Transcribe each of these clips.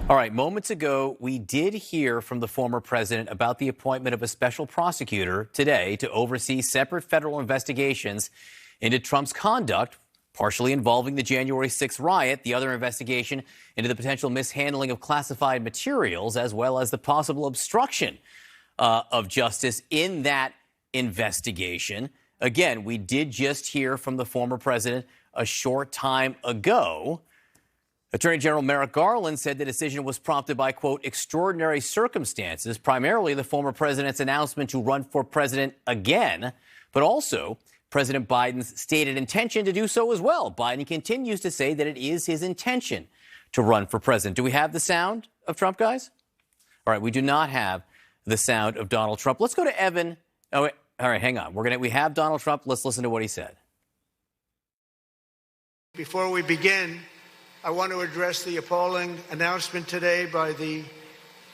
All right, moments ago, we did hear from the former president about the appointment of a special prosecutor today to oversee separate federal investigations into Trump's conduct, partially involving the January 6th riot, the other investigation into the potential mishandling of classified materials, as well as the possible obstruction of justice in that investigation. Again, we did just hear from the former president a short time ago. Attorney General Merrick Garland said the decision was prompted by, quote, extraordinary circumstances, primarily the former president's announcement to run for president again, but also President Biden's stated intention to do so as well. Biden continues to say that it is his intention to run for president. Do we have the sound of Trump, guys? All right, we do not have the sound of Donald Trump. Let's go to Evan. Oh, wait. All right, hang on. We have Donald Trump. Let's listen to what he said. Before we begin, I want to address the appalling announcement today by the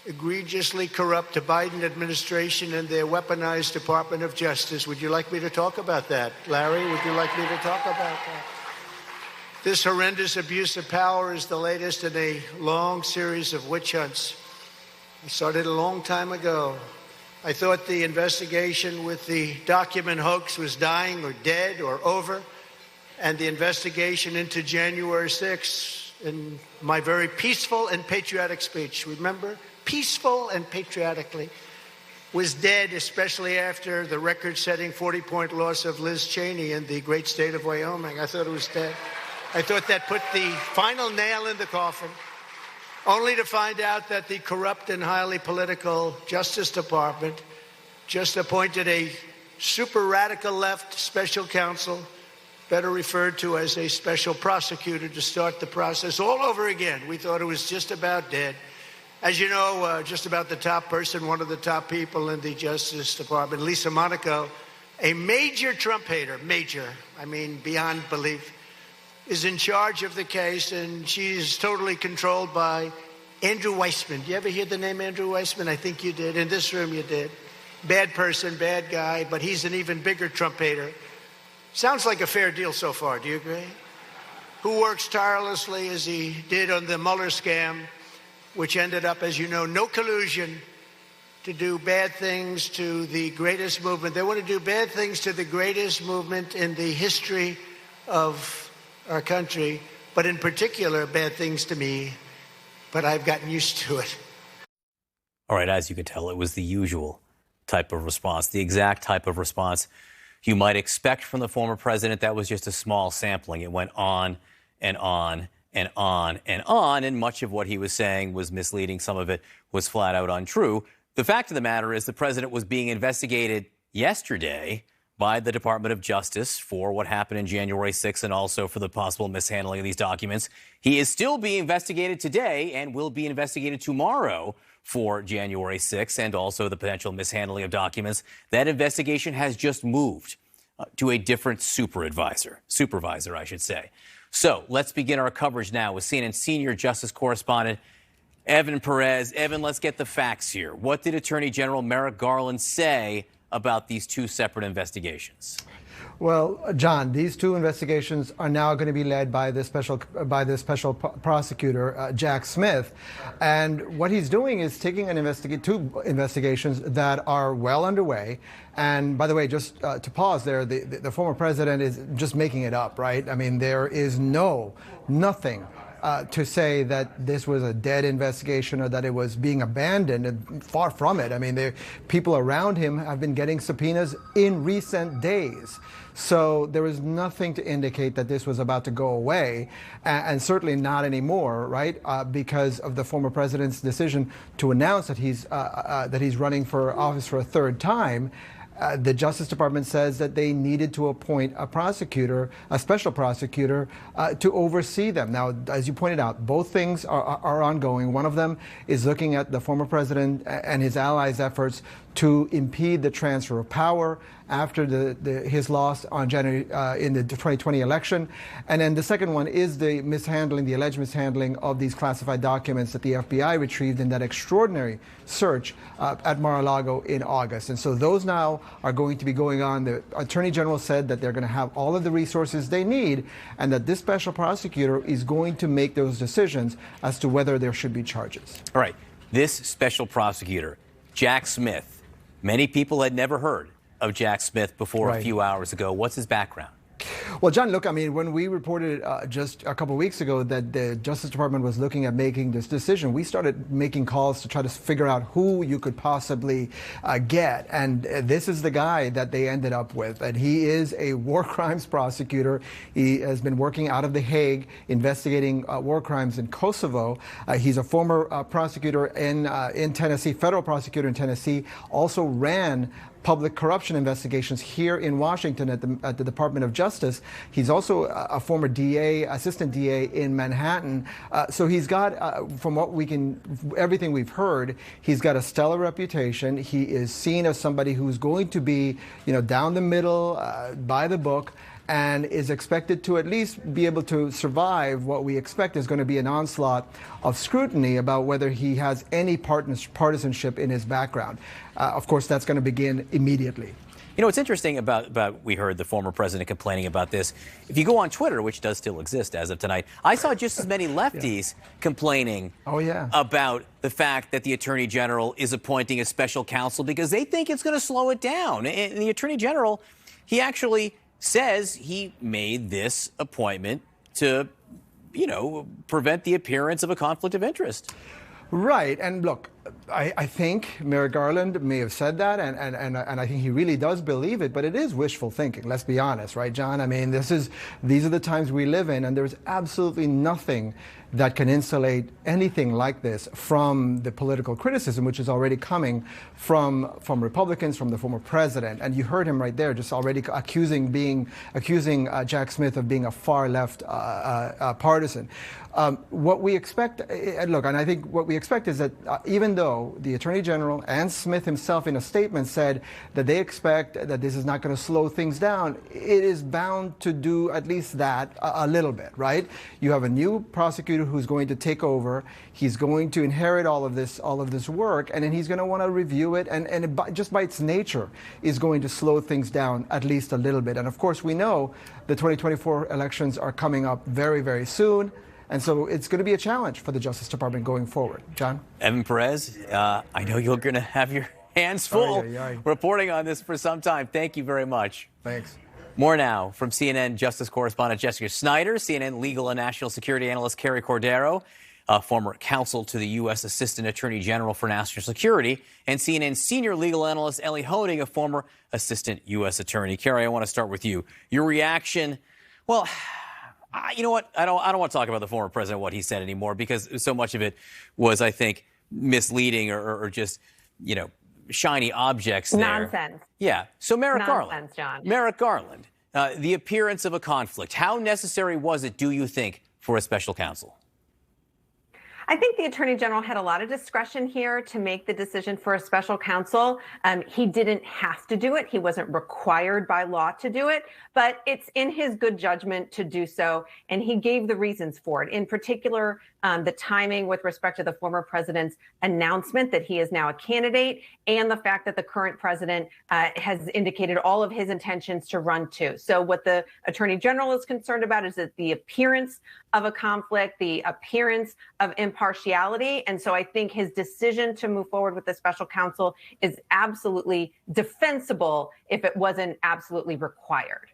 egregiously corrupt Biden administration and their weaponized Department of Justice. Would you like me to talk about that? Larry, would you like me to talk about that? This horrendous abuse of power is the latest in a long series of witch hunts. It started a long time ago. I thought the investigation with the document hoax was dying or dead or over, and the investigation into January 6th, in my very peaceful and patriotic speech, remember, peaceful and patriotically, was dead, especially after the record-setting 40-point loss of Liz Cheney in the great state of Wyoming. I thought it was dead. I thought that put the final nail in the coffin, only to find out that the corrupt and highly political Justice Department just appointed a super radical left special counsel, better referred to as a special prosecutor, to start the process all over again. We thought it was just about dead. As you know, just about the top person, one of the top people in the Justice Department, Lisa Monaco, a major Trump hater, beyond belief, is in charge of the case, and she's totally controlled by Andrew Weissmann. Do you ever hear the name Andrew Weissmann? I think you did. In this room you did. Bad person, bad guy, but he's an even bigger Trump hater. Sounds like a fair deal so far, do you agree? Who works tirelessly as he did on the Mueller scam, which ended up, as you know, no collusion, to do bad things to the greatest movement. They want to do bad things to the greatest movement in the history of our country, but in particular, bad things to me. But I've gotten used to it. All right, as you could tell, it was the usual type of response, the exact type of response you might expect from the former president. That was just a small sampling. It went on and on and on and on, and much of what he was saying was misleading. Some of it was flat out untrue. The fact of the matter is the president was being investigated yesterday by the Department of Justice for what happened in January 6th and also for the possible mishandling of these documents. He is still being investigated today and will be investigated tomorrow for January 6th and also the potential mishandling of documents. That investigation has just moved to a different supervisor, I should say. So let's begin our coverage now with CNN senior justice correspondent Evan Perez. Evan, let's get the facts here. What did Attorney General Merrick Garland say about these two separate investigations? Well, John, these two investigations are now going to be led by the special prosecutor, Jack Smith. And what he's doing is taking two investigations that are well underway. And by the way, just to pause there, the former president is just making it up, right? I mean, there is nothing to say that this was a dead investigation or that it was being abandoned, and far from it. I mean, people around him have been getting subpoenas in recent days. So there was nothing to indicate that this was about to go away, and certainly not anymore, right? Because of the former president's decision to announce that he's running for office for a third time. The Justice Department says that they needed to appoint a special prosecutor, to oversee them. Now, as you pointed out, both things are ongoing. One of them is looking at the former president and his allies' efforts to impede the transfer of power after his loss on January in the 2020 election. And then the second one is the alleged mishandling of these classified documents that the FBI retrieved in that extraordinary search at Mar-a-Lago in August. And so those now are going to be going on. The Attorney General said that they're going to have all of the resources they need, and that this special prosecutor is going to make those decisions as to whether there should be charges. All right. This special prosecutor, Jack Smith, many people had never heard of Jack Smith before a few hours ago. What's his background? Well, John, look, I mean, when we reported just a couple of weeks ago that the Justice Department was looking at making this decision, we started making calls to try to figure out who you could possibly get. And this is the guy that they ended up with. And he is a war crimes prosecutor. He has been working out of The Hague, investigating war crimes in Kosovo. He's a former prosecutor in Tennessee, federal prosecutor in Tennessee, also ran public corruption investigations here in Washington at the Department of Justice. He's also a former DA, assistant DA in Manhattan. So he's got, from everything we've heard, he's got a stellar reputation. He is seen as somebody who's going to be, down the middle, by the book, and is expected to at least be able to survive what we expect is going to be an onslaught of scrutiny about whether he has any partisanship in his background. Of course, that's going to begin immediately. What's interesting about we heard the former president complaining about this. If you go on Twitter, which does still exist as of tonight, I saw just as many lefties complaining about the fact that the Attorney General is appointing a special counsel because they think it's going to slow it down. And the Attorney General, he actually says he made this appointment to, prevent the appearance of a conflict of interest. Right. And look, I think Merrick Garland may have said that, and I think he really does believe it, but it is wishful thinking, let's be honest, right, John? I mean, these are the times we live in, and there's absolutely nothing that can insulate anything like this from the political criticism, which is already coming from Republicans, from the former president. And you heard him right there, just already accusing Jack Smith of being a far left partisan. What we expect, look, and I think what we expect is that even though the Attorney General and Smith himself in a statement said that they expect that this is not going to slow things down, it is bound to do at least that a little bit, right? You have a new prosecutor who's going to take over. He's going to inherit all of this work, and then he's going to want to review it, and just by its nature is going to slow things down at least a little bit. And of course, we know the 2024 elections are coming up very, very soon. And so it's going to be a challenge for the Justice Department going forward. John? Evan Perez, I know you're going to have your hands full reporting on this for some time. Thank you very much. Thanks. More now from CNN Justice correspondent Jessica Snyder, CNN legal and national security analyst Carrie Cordero, former counsel to the U.S. Assistant Attorney General for National Security, and CNN senior legal analyst Ellie Honig, a former assistant U.S. attorney. Carrie, I want to start with you. Your reaction, well, you know what? I don't want to talk about the former president, what he said anymore, because so much of it was, I think, misleading or just, shiny objects there. Nonsense. Yeah. So Merrick Garland. Nonsense, John. Merrick Garland, the appearance of a conflict. How necessary was it, do you think, for a special counsel? I think the Attorney General had a lot of discretion here to make the decision for a special counsel. He didn't have to do it. He wasn't required by law to do it, but it's in his good judgment to do so. And he gave the reasons for it. In particular, the timing with respect to the former president's announcement that he is now a candidate, and the fact that the current president has indicated all of his intentions to run too. So what the Attorney General is concerned about is that the appearance of a conflict, the appearance of impartiality. And so I think his decision to move forward with the special counsel is absolutely defensible if it wasn't absolutely required.